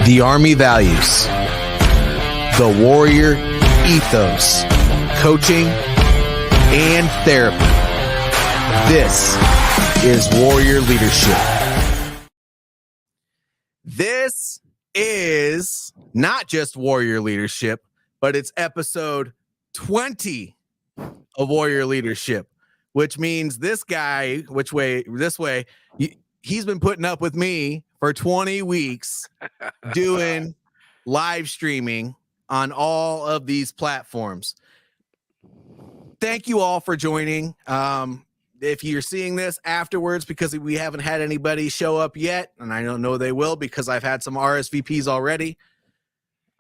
the Army values, the Warrior ethos, coaching, and therapy. This is Warrior Leadership. This is not just Warrior Leadership, but it's episode 20 of Warrior Leadership, which means this guy, he's been putting up with me for 20 weeks doing live streaming on all of these platforms. Thank you all for joining. If you're seeing this afterwards, because we haven't had anybody show up yet, and I don't know they will because I've had some RSVPs already,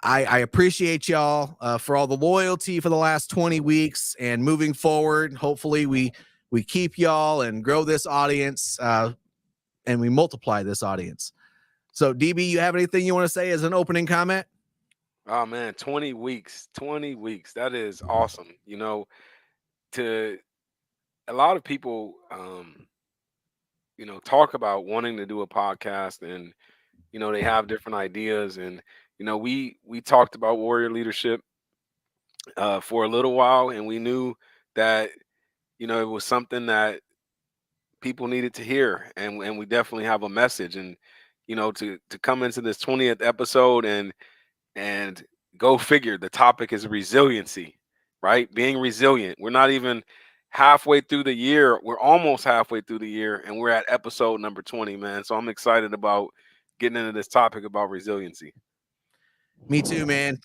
I appreciate y'all for all the loyalty for the last 20 weeks and moving forward. Hopefully we keep y'all and grow this audience and we multiply this audience. So DB, you have anything you want to say as an opening comment? Oh man, 20 weeks. That is awesome. You know, to a lot of people, talk about wanting to do a podcast and, they have different ideas. And, we talked about Warrior Leadership for a little while, and we knew that, it was something that people needed to hear. And we definitely have a message. And, to come into this 20th episode and go figure, the topic is resiliency, right? Being resilient. We're not even halfway through the year. We're almost halfway through the year, and we're at episode number 20, man. So I'm excited about getting into this topic about resiliency. Me too, man.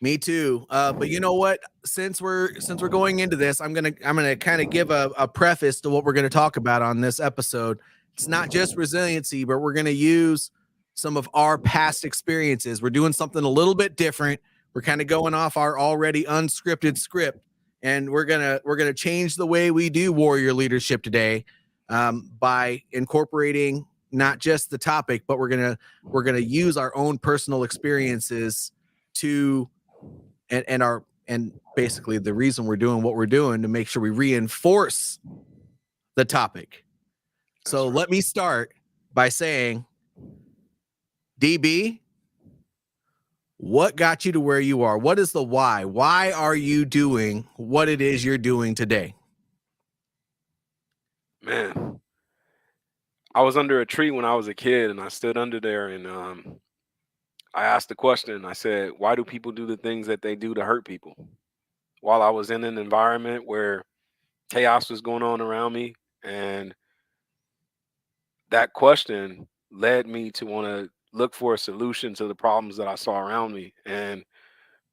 Me too. But you know what? Since we're going into this, I'm gonna kind of give a preface to what we're gonna talk about on this episode. It's not just resiliency, but we're gonna use some of our past experiences. We're doing something a little bit different. We're kind of going off our already unscripted script, and we're gonna change the way we do Warrior Leadership today by incorporating not just the topic, but we're gonna use our own personal experiences to and basically the reason we're doing what we're doing to make sure we reinforce the topic. So let me start by saying, DB, what got you to where you are? What is the why? Why are you doing what it is you're doing today? Man, I was under a tree when I was a kid, and I stood under there, and I asked the question. I said, why do people do the things that they do to hurt people? While I was in an environment where chaos was going on around me, and that question led me to want to look for a solution to the problems that I saw around me. And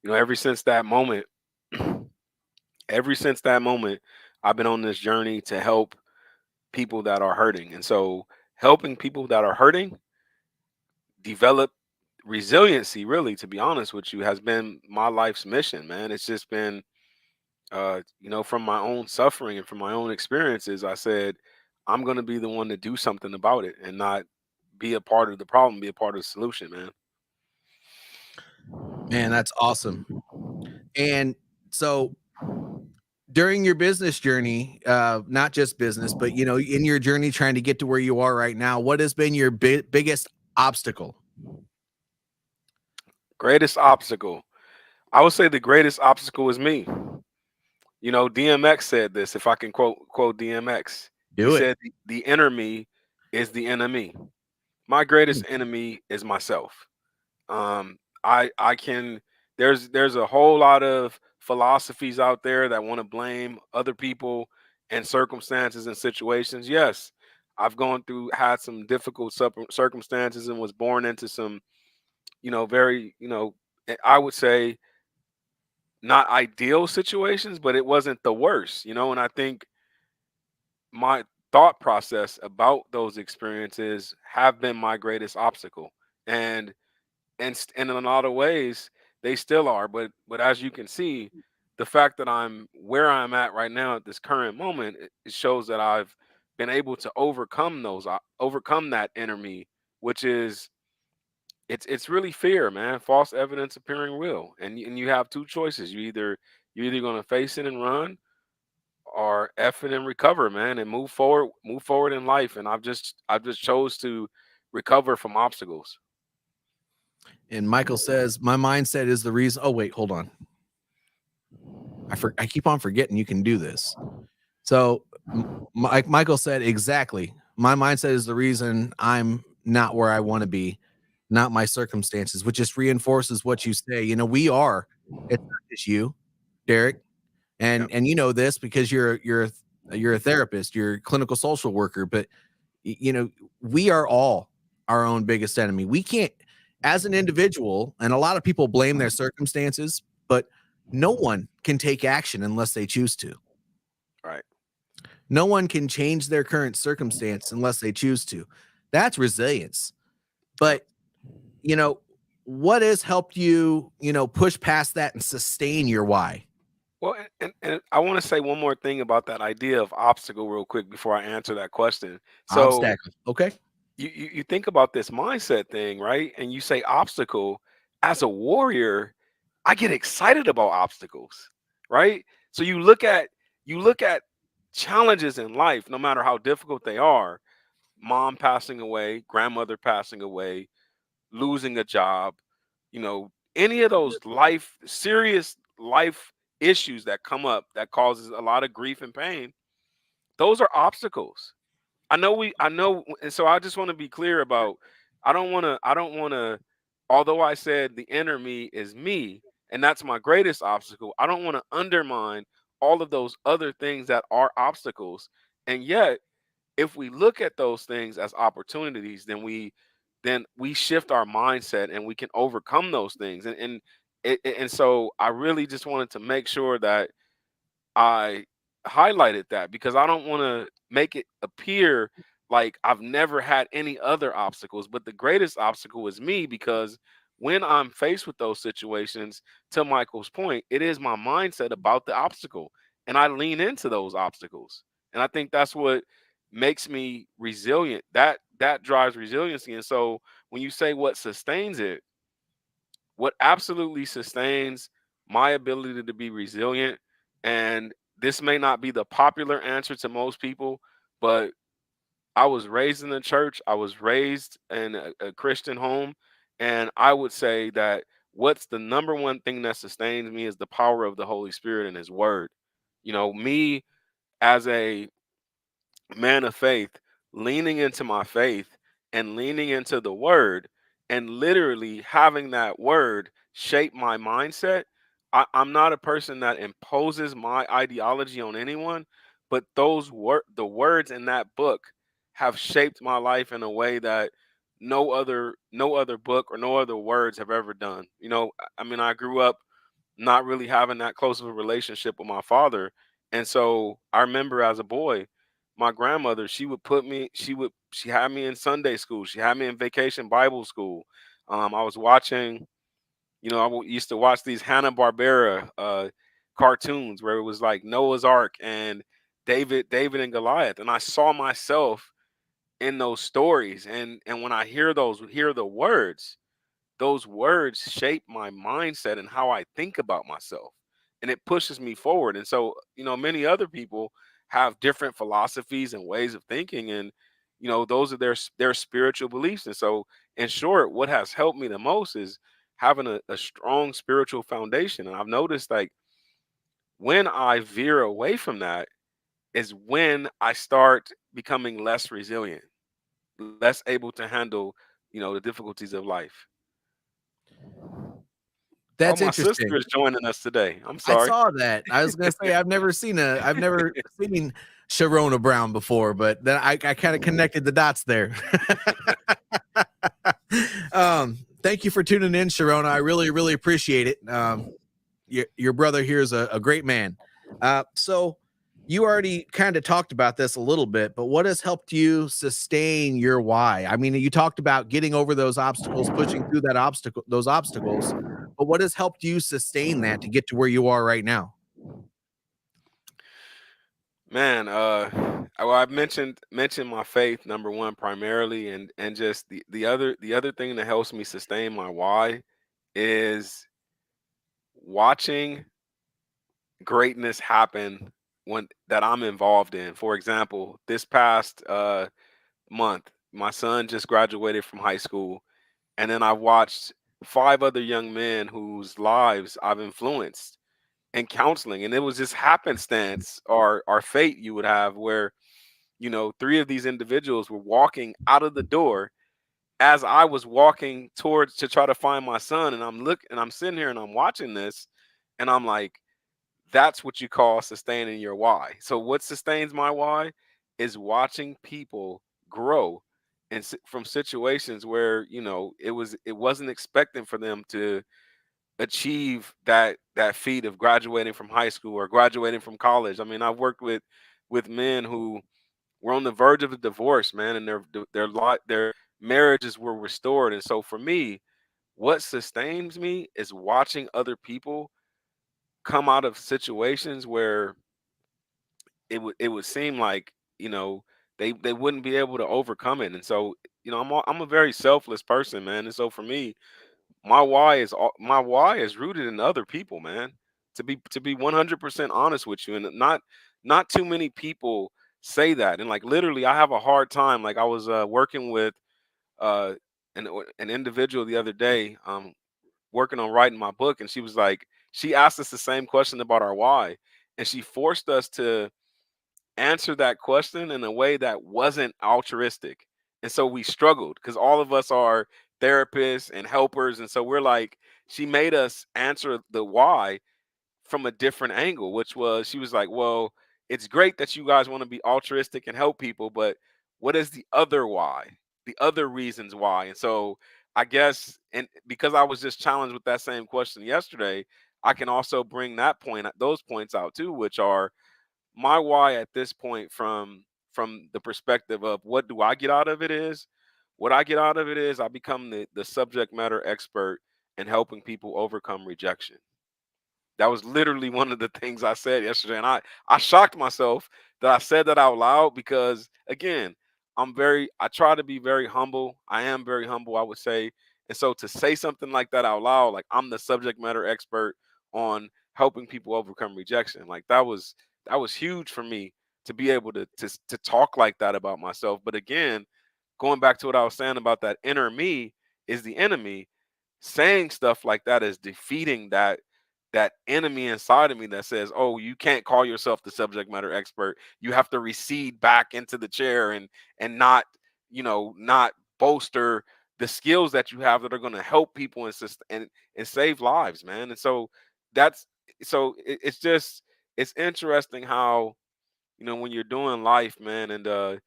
ever since that moment, I've been on this journey to help people that are hurting. And so helping people that are hurting develop resiliency, really, to be honest with you, has been my life's mission, man. It's just been from my own suffering and from my own experiences, I said, I'm going to be the one to do something about it and not be a part of the problem, be a part of the solution, man. Man, that's awesome. And so during your business journey, not just business, but, in your journey trying to get to where you are right now, what has been your biggest obstacle? Greatest obstacle. I would say the greatest obstacle is me. DMX said this, if I can quote DMX. He said, the inner me is the enemy. My greatest enemy is myself. I can, there's a whole lot of philosophies out there that want to blame other people and circumstances and situations. Yes, I've had some difficult circumstances and was born into some, very, I would say, not ideal situations, but it wasn't the worst, and I think my thought process about those experiences have been my greatest obstacle. And in a lot of ways, they still are. But as you can see, the fact that I'm where I'm at right now at this current moment, it shows that I've been able to overcome that inner me, which is it's really fear, man. False evidence appearing real, and you have two choices. You're either going to face it and run, or F it and recover, man, and move forward in life. And I've just chose to recover from obstacles. And Michael says, my mindset is the reason. Oh, wait, hold on. I keep on forgetting you can do this. So Michael said, exactly. My mindset is the reason I'm not where I want to be, not my circumstances, which just reinforces what you say. You know, we are. It's not just you, Derek, Yep. and you know this because you're a therapist, you're a clinical social worker, but you know, we are all our own biggest enemy. We can't, as an individual, and a lot of people blame their circumstances, but no one can take action unless they choose to. Right. No one can change their current circumstance unless they choose to. That's resilience. Yep. But, you know, what has helped you, you know, push past that and sustain your why? Well, and I want to say one more thing about that idea of obstacle real quick before I answer that question. So Obstacle. Okay. you think about this mindset thing, right? And you say obstacle. As a warrior, I get excited about obstacles, right? So you look at challenges in life, no matter how difficult they are. Mom passing away, grandmother passing away, losing a job, any of those serious life issues that come up that causes a lot of grief and pain. Those are obstacles. I know, and so I just want to be clear about, I don't want to, although I said the inner me is me, and that's my greatest obstacle, I don't want to undermine all of those other things that are obstacles. And yet, if we look at those things as opportunities, then we shift our mindset and we can overcome those things. And so I really just wanted to make sure that I highlighted that, because I don't want to make it appear like I've never had any other obstacles, but the greatest obstacle is me, because when I'm faced with those situations, to Michael's point, it is my mindset about the obstacle, and I lean into those obstacles. And I think that's what makes me resilient. That drives resiliency. And so when you say what sustains it, what absolutely sustains my ability to be resilient, and this may not be the popular answer to most people, but I was raised in the church. I was raised in a Christian home. And I would say that what's the number one thing that sustains me is the power of the Holy Spirit and His Word. Me as a man of faith, leaning into my faith and leaning into the word, and literally having that word shape my mindset. I'm not a person that imposes my ideology on anyone, but the words in that book have shaped my life in a way that no other book or no other words have ever done. I mean, I grew up not really having that close of a relationship with my father. And so I remember as a boy, my grandmother, she had me in Sunday school. She had me in vacation Bible school. I was watching, used to watch these Hanna-Barbera cartoons where it was like Noah's Ark and David and Goliath. And I saw myself in those stories. And when I hear the words, those words shape my mindset and how I think about myself. And it pushes me forward. And so, many other people have different philosophies and ways of thinking. And, those are their spiritual beliefs. And so, in short, what has helped me the most is having a strong spiritual foundation. And I've noticed, like, when I veer away from that is when I start becoming less resilient, less able to handle, the difficulties of life. Oh, That's my sister interesting. is joining us today. I'm I sorry. saw that. I was gonna say I've never seen Sharona Brown before, but then I kind of connected the dots there. Thank you for tuning in, Sharona. I really, really appreciate it. Your brother here is a great man. So you already kind of talked about this a little bit, but what has helped you sustain your why? I mean, you talked about getting over those obstacles, pushing through those obstacles, but what has helped you sustain that to get to where you are right now? Man, well, I've mentioned my faith, number one, primarily, and just the other thing that helps me sustain my why is watching greatness happen when that I'm involved in. For example, this past month, my son just graduated from high school, and then I watched 5 other young men whose lives I've influenced in counseling, and it was just happenstance or fate you would have where, 3 of these individuals were walking out of the door as I was walking towards to try to find my son, and I'm sitting here and I'm watching this, and I'm like, that's what you call sustaining your why. So what sustains my why is watching people grow and from situations where, it wasn't expecting for them to achieve that feat of graduating from high school or graduating from college. I mean, I've worked with men who were on the verge of a divorce, man, and their marriages were restored. And so for me, what sustains me is watching other people come out of situations where it would seem like, they wouldn't be able to overcome it. And so, I'm a very selfless person, man. And so for me, my why is rooted in other people, man. To be 100% honest with you, and not too many people say that. And like literally, I have a hard time. Like I was working with uh, an individual the other day, working on writing my book, and she asked us the same question about our why, and she forced us to answer that question in a way that wasn't altruistic. And so we struggled because all of us are therapists and helpers. And so she made us answer the why from a different angle, which was she was like, well, it's great that you guys want to be altruistic and help people, but what is the other why? The other reasons why? And so I guess, and because I was just challenged with that same question yesterday, I can also bring those points out too, which are my why at this point from the perspective of what do I get out of it is what I get out of it is I become the subject matter expert in helping people overcome rejection. That was literally one of the things I said yesterday. And I shocked myself that I said that out loud because, again, I try to be very humble. I am very humble, I would say. And so to say something like that out loud, like I'm the subject matter expert on helping people overcome rejection, like that was huge for me to be able to talk like that about myself. But again, going back to what I was saying about that inner me is the enemy. Saying stuff like that is defeating that enemy inside of me that says, "Oh, you can't call yourself the subject matter expert. You have to recede back into the chair and not, not bolster the skills that you have that are going to help people and save lives, man." And so that's it's just it's interesting how, when you're doing life, man, and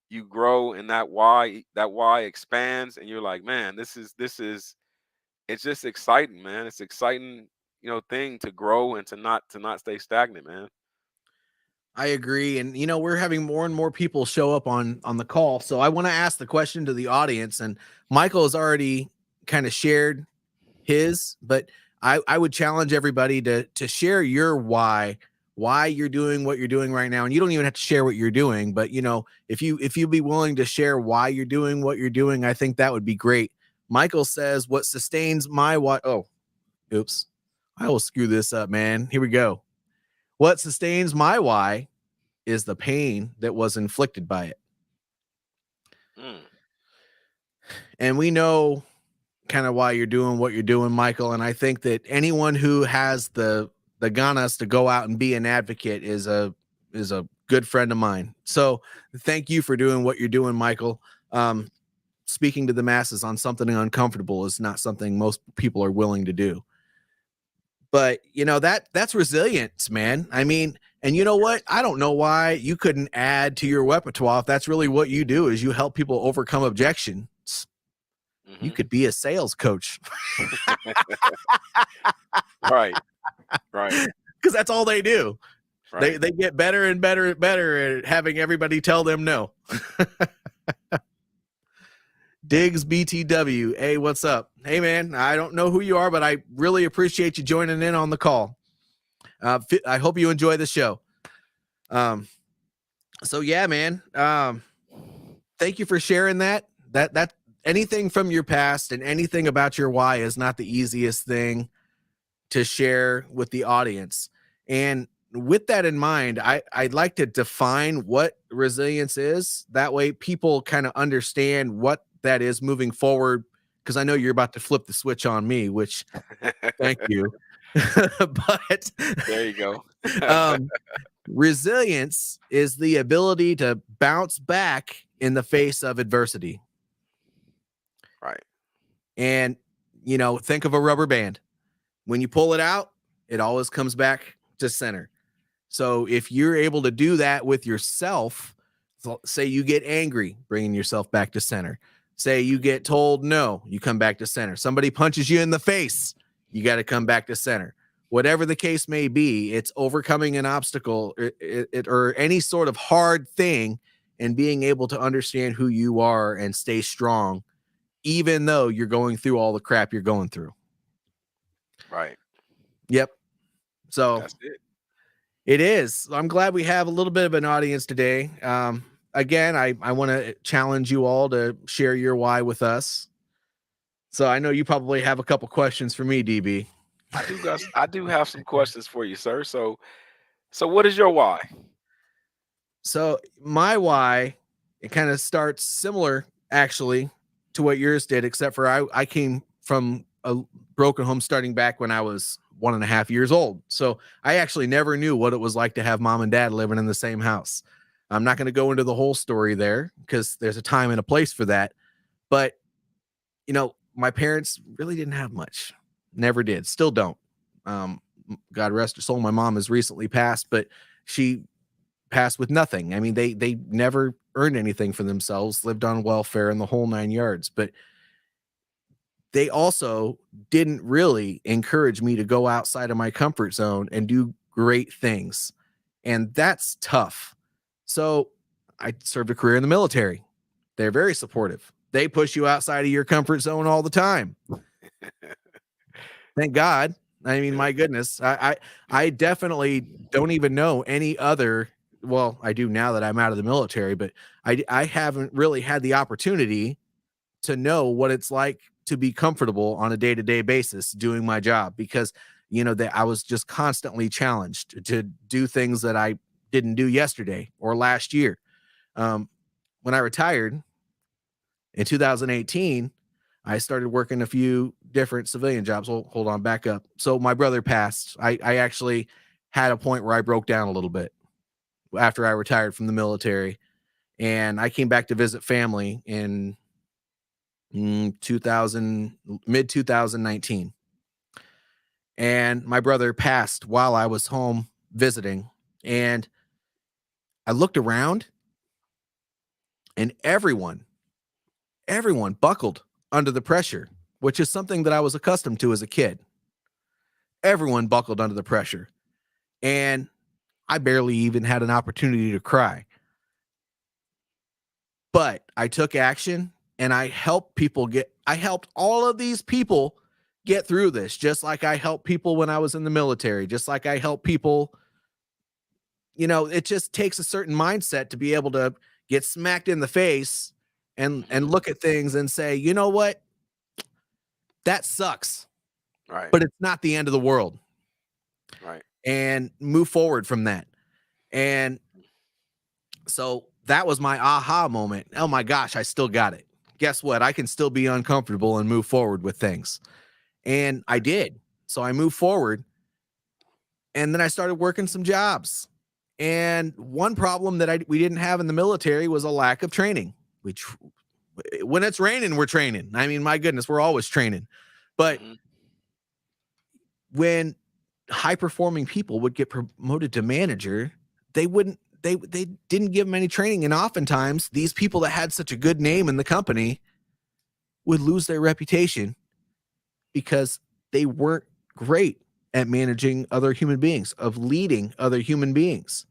you grow and that why expands and you're like, man, this is it's just exciting, man. It's exciting, thing to grow and to not stay stagnant, man. I agree. And we're having more and more people show up on the call. So I want to ask the question to the audience. And Michael has already kind of shared his, but I would challenge everybody to share your why you're doing what you're doing right now. And you don't even have to share what you're doing, but if you be willing to share why you're doing what you're doing, I think that would be great. Michael says, what sustains my why? Oh, oops. I will screw this up, man. Here we go. What sustains my why is the pain that was inflicted by it. Mm. And we know kind of why you're doing what you're doing, Michael. And I think that anyone who has the ganas to go out and be an advocate is a good friend of mine. So thank you for doing what you're doing, Michael. Speaking to the masses on something uncomfortable is not something most people are willing to do. But that's resilience, man. I mean, and you know what? I don't know why you couldn't add to your repertoire if that's really what you do is you help people overcome objections. You could be a sales coach. Right. Right. Because that's all they do. Right. They get better and better and better at having everybody tell them no. Diggs BTW. Hey, what's up? Hey, man, I don't know who you are, but I really appreciate you joining in on the call. I hope you enjoy the show. So yeah, man. Thank you for sharing that. That anything from your past and anything about your why is not the easiest thing to share with the audience. And with that in mind, I'd like to define what resilience is. That way people kind of understand what that is moving forward, because I know you're about to flip the switch on me, which thank you. But there you go. Resilience is the ability to bounce back in the face of adversity. Right. And, think of a rubber band. When you pull it out, it always comes back to center. So if you're able to do that with yourself, say you get angry, bringing yourself back to center. Say you get told no, you come back to center. Somebody punches you in the face, you got to come back to center. Whatever the case may be, it's overcoming an obstacle or any sort of hard thing and being able to understand who you are and stay strong, even though you're going through all the crap you're going through. Right. Yep. So that's it. It is. I'm glad we have a little bit of an audience today. Again, I want to challenge you all to share your why with us. So I know you probably have a couple questions for me, DB. I do have some questions for you, sir. So what is your why? So my why, it kind of starts similar actually to what yours did, except for I came from a broken home starting back when I was 1.5 years old. So I actually never knew what it was like to have mom and dad living in the same house. I'm not going to go into the whole story there because there's a time and a place for that. But, my parents really didn't have much. Never did. Still don't. God rest her soul. My mom has recently passed, but she passed with nothing. I mean, they never earned anything for themselves, lived on welfare and the whole 9 yards. But they also didn't really encourage me to go outside of my comfort zone and do great things. And that's tough. So I served a career in the military. They're very supportive. They push you outside of your comfort zone all the time. Thank God. I mean, my goodness, I definitely don't even know any other. Well, I do now that I'm out of the military, but I haven't really had the opportunity to know what it's like to be comfortable on a day-to-day basis doing my job, because that I was just constantly challenged to do things that I didn't do yesterday or last year. When I retired in 2018, I started working a few different civilian jobs. Well, hold on, back up. So my brother passed. I actually had a point where I broke down a little bit after I retired from the military, and I came back to visit family in mid 2019. And my brother passed while I was home visiting, and I looked around and everyone buckled under the pressure, which is something that I was accustomed to as a kid. Everyone buckled under the pressure, and I barely even had an opportunity to cry. But I took action, and I helped all of these people get through this, just like I helped people when I was in the military, just like I helped people. It just takes a certain mindset to be able to get smacked in the face and look at things and say, you know what? That sucks. Right. But it's not the end of the world. Right. And move forward from that. And so that was my aha moment. Oh my gosh, I still got it. Guess what? I can still be uncomfortable and move forward with things. And I did. So I moved forward, and then I started working some jobs. And one problem that we didn't have in the military was a lack of training. When it's raining, we're training. I mean, my goodness, we're always training. But when high-performing people would get promoted to manager, they didn't give them any training. And oftentimes, these people that had such a good name in the company would lose their reputation because they weren't great at managing other human beings, of leading other human beings.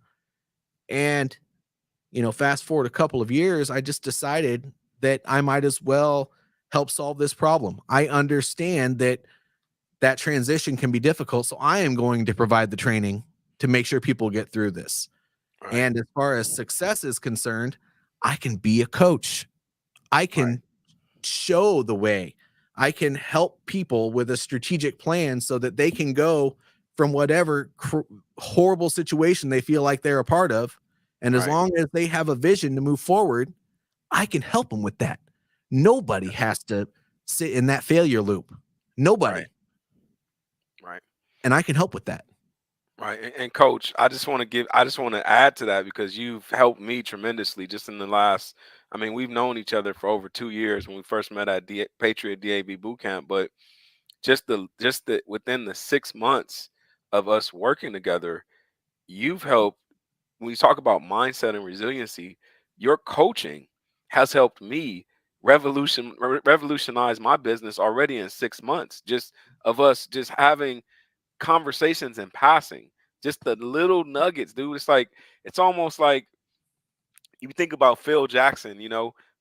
And, fast forward a couple of years, I just decided that I might as well help solve this problem. I understand that transition can be difficult, so I am going to provide the training to make sure people get through this. Right. And as far as success is concerned, I can be a coach. I can show the way. I can help people with a strategic plan so that they can go from whatever horrible situation they feel like they're a part of. And as long as they have a vision to move forward, I can help them with that. Nobody has to sit in that failure loop. Right. Nobody. Right. And I can help with that. Right. And coach, I just want to add to that because you've helped me tremendously just in the last, I mean, we've known each other for over 2 years when we first met at Patriot DAB boot camp, but just the within the 6 months of us working together, you've helped when you talk about mindset and resiliency, your coaching has helped me revolutionize my business already in 6 months, just of us just having conversations in passing, just the little nuggets, dude. It's almost like you think about Phil Jackson,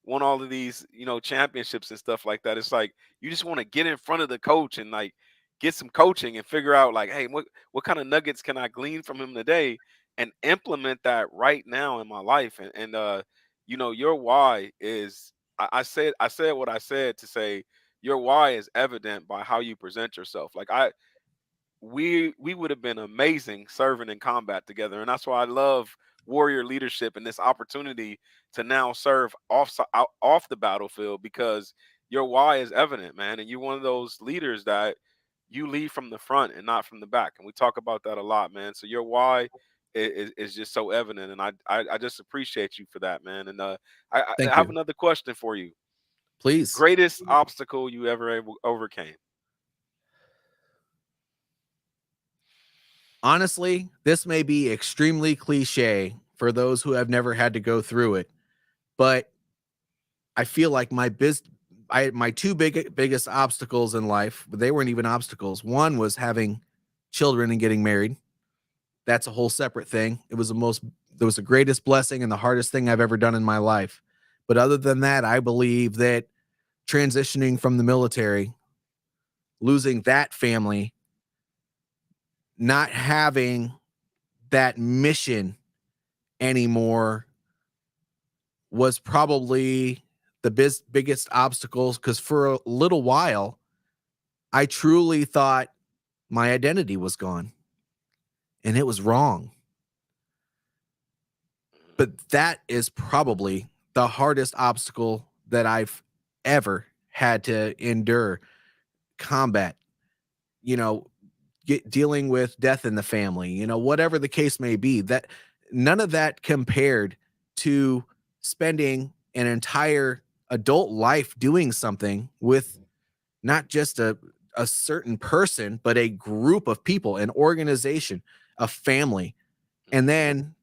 won all of these, championships and stuff like that. It's like you just want to get in front of the coach and like get some coaching and figure out like, hey, what kind of nuggets can I glean from him today and implement that right now in my life. And your why is I said what I said to say your why is evident by how you present yourself. Like we would have been amazing serving in combat together, and that's why I love warrior leadership and this opportunity to now serve off the battlefield, because your why is evident, man, and you're one of those leaders that you lead from the front and not from the back, and we talk about that a lot, man. So your why is just so evident, and I just appreciate you for that, man. And I Thank have you. another question for you. Please. Greatest obstacle you ever overcame? Honestly, this may be extremely cliche for those who have never had to go through it, but I feel like my two biggest obstacles in life, but they weren't even obstacles. One was having children and getting married. That's a whole separate thing. It was the greatest blessing and the hardest thing I've ever done in my life. But other than that, I believe that transitioning from the military, losing that family, not having that mission anymore was probably the biggest obstacles, because for a little while I truly thought my identity was gone, and it was wrong. But that is probably the hardest obstacle that I've ever had to endure. Combat, you know, dealing with death in the family, whatever the case may be, that none of that compared to spending an entire adult life doing something with not just a certain person, but a group of people, an organization, a family. And Mhm. then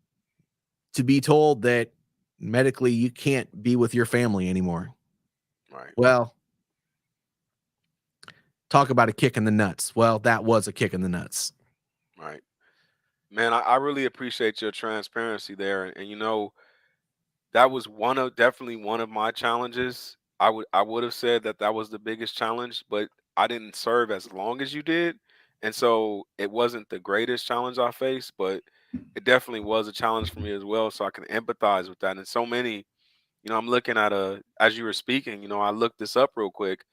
to be told that medically you can't be with your family anymore. Right. Well, talk about a kick in the nuts. Well, that was a kick in the nuts. Right. Man, I really appreciate your transparency there. And that was definitely one of my challenges. I would have said that that was the biggest challenge, but I didn't serve as long as you did. And so it wasn't the greatest challenge I faced, but it definitely was a challenge for me as well. So I can empathize with that. And so many, I'm looking at as you were speaking, I looked this up real quick,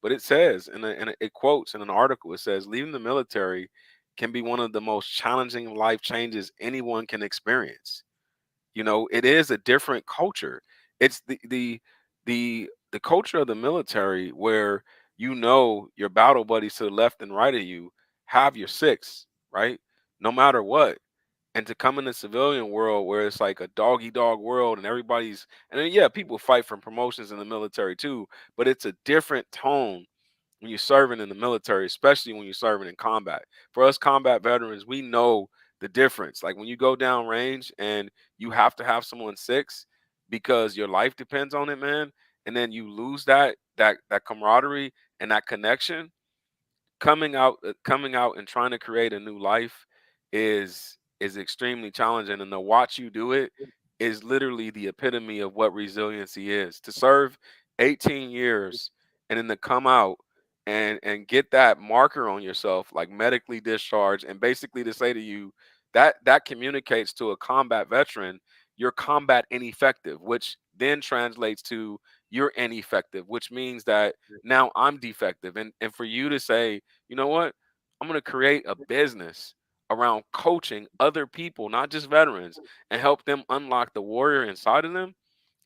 but it says, it quotes in an article, it says, leaving the military can be one of the most challenging life changes anyone can experience. It is a different culture. It's the culture of the military where your battle buddies to the left and right of you have your six, right? No matter what. And to come in the civilian world where it's like a dog eat dog world and and then, yeah, people fight for promotions in the military too, but it's a different tone when you're serving in the military, especially when you're serving in combat. For us combat veterans, we know the difference. Like when you go down range and you have to have someone six because your life depends on it, man, and then you lose that camaraderie and that connection, coming out and trying to create a new life is extremely challenging, and to watch you do it is literally the epitome of what resiliency is. To serve 18 years and then to come out and get that marker on yourself like medically discharged, and basically to say to you that communicates to a combat veteran you're combat ineffective, which then translates to you're ineffective, which means that now I'm defective. And for you to say, you know what? I'm going to create a business around coaching other people, not just veterans, and help them unlock the warrior inside of them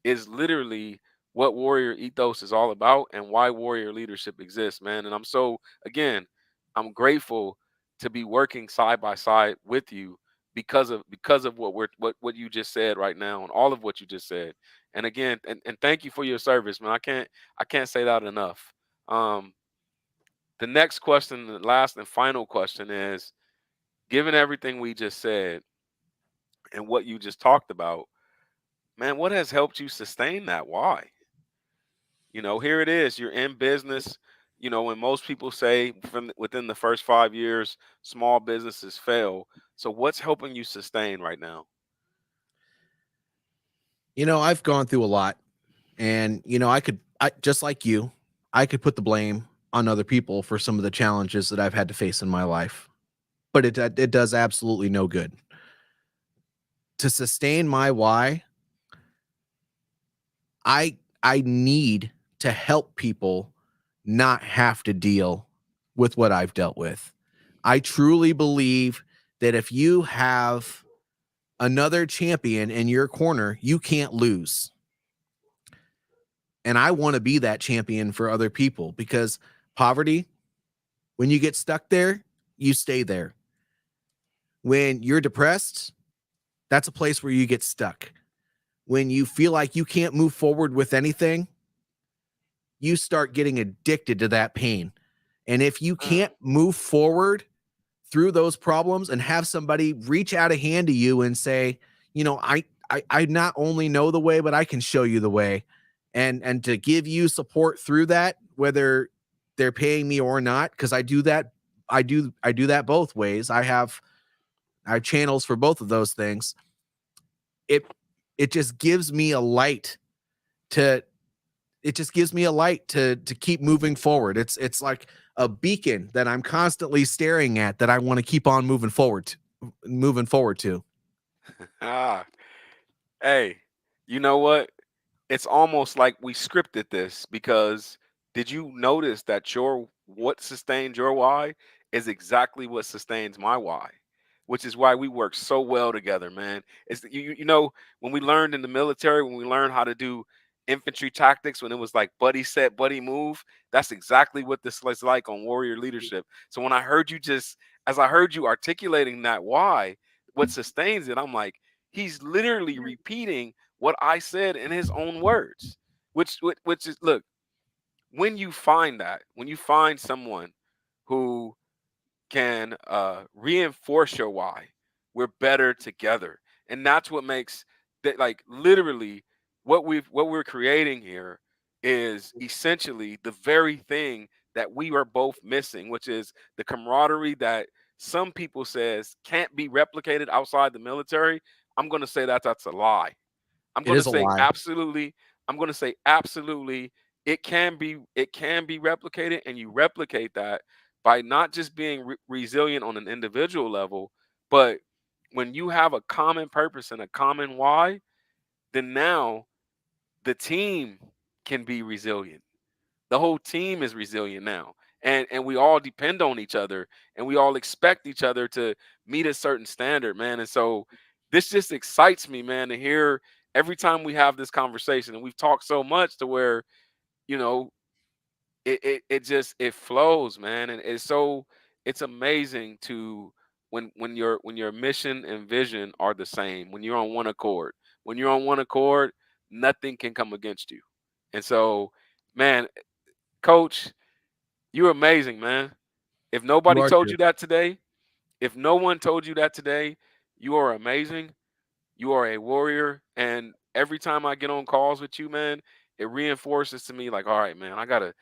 is literally what warrior ethos is all about and why warrior leadership exists, man. And I'm so, again, I'm grateful to be working side by side with you because of what you just said right now and all of what you just said. And again, and thank you for your service, man. I can't say that enough. Um, the next question, the last and final question is, given everything we just said and what you just talked about, man, what has helped you sustain that? Why? Here it is. You're in business. When most people say within the first 5 years, small businesses fail. So what's helping you sustain right now? I've gone through a lot, and I just like you, I could put the blame on other people for some of the challenges that I've had to face in my life, but it does absolutely no good. To sustain my why, I need to help people not have to deal with what I've dealt with. I truly believe that if you have another champion in your corner, you can't lose. And I want to be that champion for other people, because poverty, when you get stuck there, you stay there. When you're depressed, that's a place where you get stuck. When you feel like you can't move forward with anything, you start getting addicted to that pain. And if you Mm. can't move forward through those problems and have somebody reach out a hand to you and say, I not only know the way, but I can show you the way, and to give you support through that, whether they're paying me or not, because I do that. I do that both ways. I have channels for both of those things. It it just gives me a light to to keep moving forward. It's like a beacon that I'm constantly staring at, that I want to keep on moving forward to. Ah, hey, you know what? It's almost like we scripted this, because did you notice that your what sustains your why is exactly what sustains my why, which is why we work so well together, man. It's when we learned in the military, when we learned how to do infantry tactics, when it was like buddy set, buddy move, that's exactly what this is like on warrior leadership. So when as I heard you articulating that why, what sustains it, I'm like, he's literally repeating what I said in his own words, which is, look, when you find someone who can reinforce your why, we're better together. And that's what makes that, like, literally what we're creating here is essentially the very thing that we are both missing, which is the camaraderie that some people says can't be replicated outside the military. I'm going to say that that's a lie. I'm It going to is a say lie. absolutely. I'm going to say absolutely. It can be replicated, and you replicate that by not just being resilient on an individual level, but when you have a common purpose and a common why, then now the team can be resilient. The whole team is resilient now, and we all depend on each other, and we all expect each other to meet a certain standard, man. And so this just excites me, man, to hear every time we have this conversation. And we've talked so much to where, you know it just it flows, man. And it's amazing to when your mission and vision are the same, when you're on one accord. When you're on one accord, nothing can come against you. And so, man, coach, you're amazing, man. If You nobody are told too. you that today, if no one told you that today, you are amazing. You are a warrior. And every time I get on calls with you, man, it reinforces to me, like, all right, man, I gotta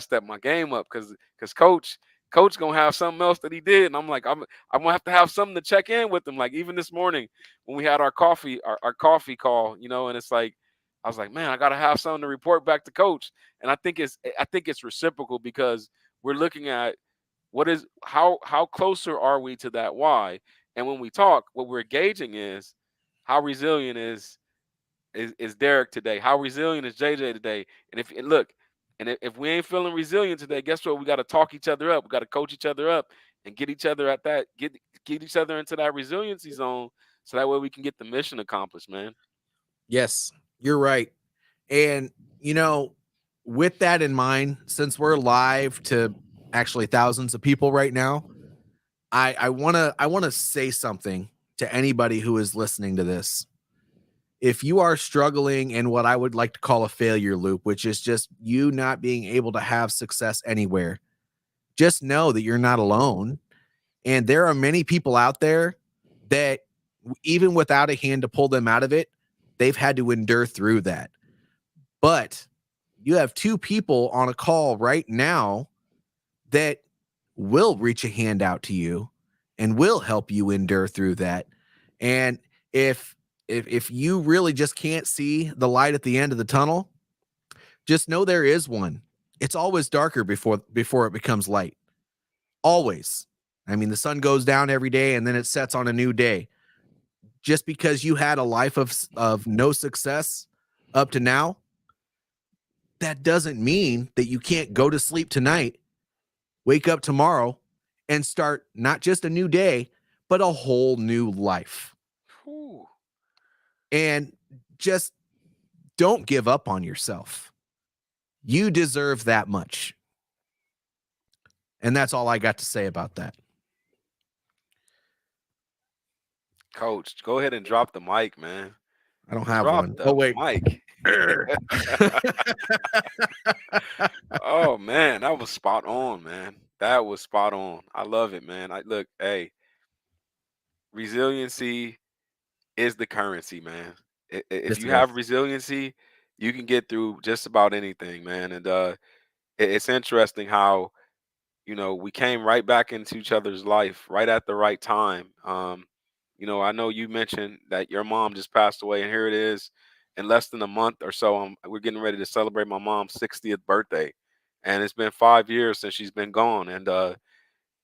step my game up, because coach gonna have something else that he did. And I'm like, I'm gonna have to have something to check in with him. Like, even this morning when we had our coffee call, and it's like, I was like, man, I gotta have something to report back to coach. And I think it's reciprocal, because we're looking at what is how closer are we to that why. And when we talk, what we're gauging is how resilient is Derek today, how resilient is JJ today. And look, and if we ain't feeling resilient today, guess what? We got to talk each other up. We got to coach each other up and get each other at that get each other into that resiliency zone, so that way we can get the mission accomplished, man. Yes, you're right. And, you know, with that in mind, since we're live to actually thousands of people right now, I want to say something to anybody who is listening to this. If you are struggling in what I would like to call a failure loop, which is just you not being able to have success anywhere, just know that you're not alone. And there are many people out there that even without a hand to pull them out of it, they've had to endure through that. But you have two people on a call right now that will reach a hand out to you and will help you endure through that. And if you really just can't see the light at the end of the tunnel, just know there is one. It's always darker before it becomes light. Always. I mean, the sun goes down every day and then it sets on a new day. Just because you had a life of no success up to now, that doesn't mean that you can't go to sleep tonight, wake up tomorrow, and start not just a new day, but a whole new life. Ooh. And just don't give up on yourself. You deserve that much. And that's all I got to say about that. Coach, go ahead and drop the mic, man. I don't have Drop one. the mic. Oh man, that was spot on, man. That was spot on. I love it, man. Look, hey, resiliency is the currency, man. If you have resiliency, you can get through just about anything, man. And it's interesting how, you know, we came right back into each other's life right at the right time. You know, I know you mentioned that your mom just passed away, and here it is in less than a month or so. We're getting ready to celebrate my mom's 60th birthday, and it's been 5 years since she's been gone. And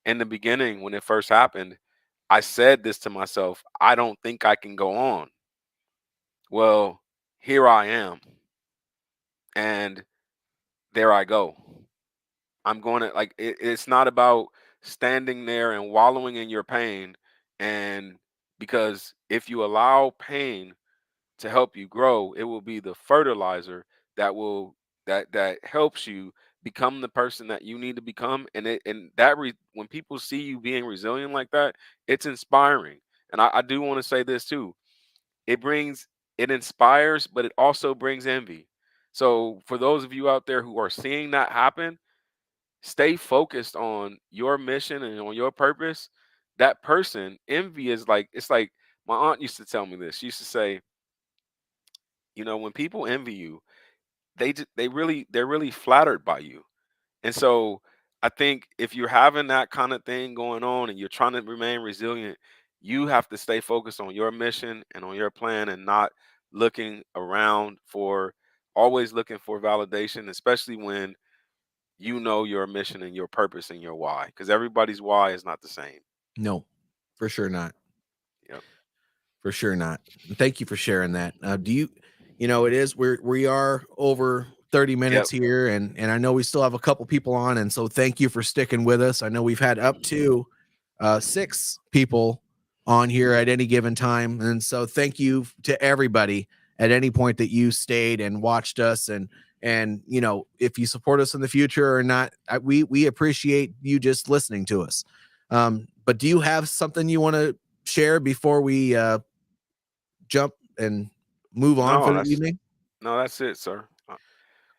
in the beginning, when it first happened, I said this to myself: I don't think I can go on. Well, here I am, and there I go. I'm going to it's not about standing there and wallowing in your pain. And because if you allow pain to help you grow, it will be the fertilizer that will that helps you become the person that you need to become. When people see you being resilient like that, it's inspiring. And I do want to say this too. It inspires, but it also brings envy. So for those of you out there who are seeing that happen, stay focused on your mission and on your purpose. That person, envy is like, it's like my aunt used to tell me this. She used to say, you know, when people envy you, they're really flattered by you. And so I think if you're having that kind of thing going on and you're trying to remain resilient, you have to stay focused on your mission and on your plan, and not looking around for always looking for validation, especially when you know your mission and your purpose and your why, because everybody's why is not the same. No, for sure not. Yep. For sure not. Thank you for sharing that. You know, we are over 30 minutes here, and I know we still have a couple people on, and so thank you for sticking with us. I know we've had up to 6 people on here at any given time, and so thank you to everybody at any point that you stayed and watched us. And you know, if you support us in the future or not, we appreciate you just listening to us. But do you have something you want to share before we jump and move on for the evening? No, that's it, sir.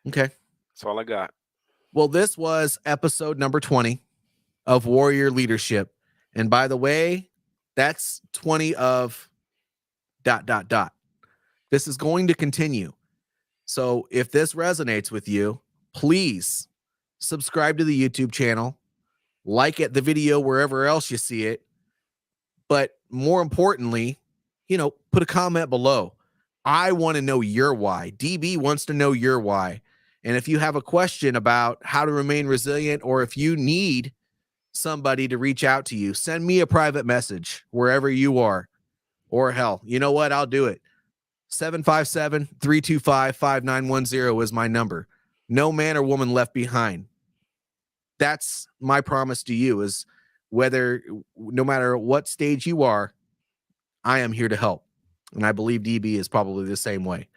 Okay. That's all I got. Well, this was episode number 20 of Warrior Leadership. And by the way, that's 20 of ... This is going to continue. So if this resonates with you, please subscribe to the YouTube channel, like the video wherever else you see it. But more importantly, you know, put a comment below. I want to know your why. DB wants to know your why. And if you have a question about how to remain resilient, or if you need somebody to reach out to you, send me a private message wherever you are. Or hell, you know what? I'll do it. 757-325-5910 is my number. No man or woman left behind. That's my promise to you, is no matter what stage you are, I am here to help. And I believe DB is probably the same way.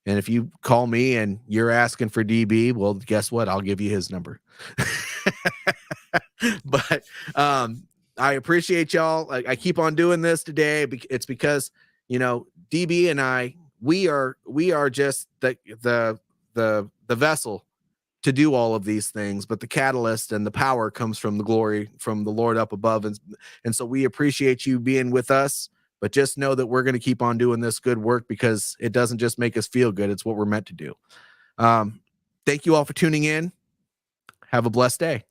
And if you call me and you're asking for DB, well, guess what? I'll give you his number. But I appreciate y'all. I keep on doing this today. It's because, DB and I, we are just the vessel to do all of these things, but the catalyst and the power comes from the glory from the Lord up above. And so we appreciate you being with us, but just know that we're going to keep on doing this good work because it doesn't just make us feel good. It's what we're meant to do. Thank you all for tuning in. Have a blessed day.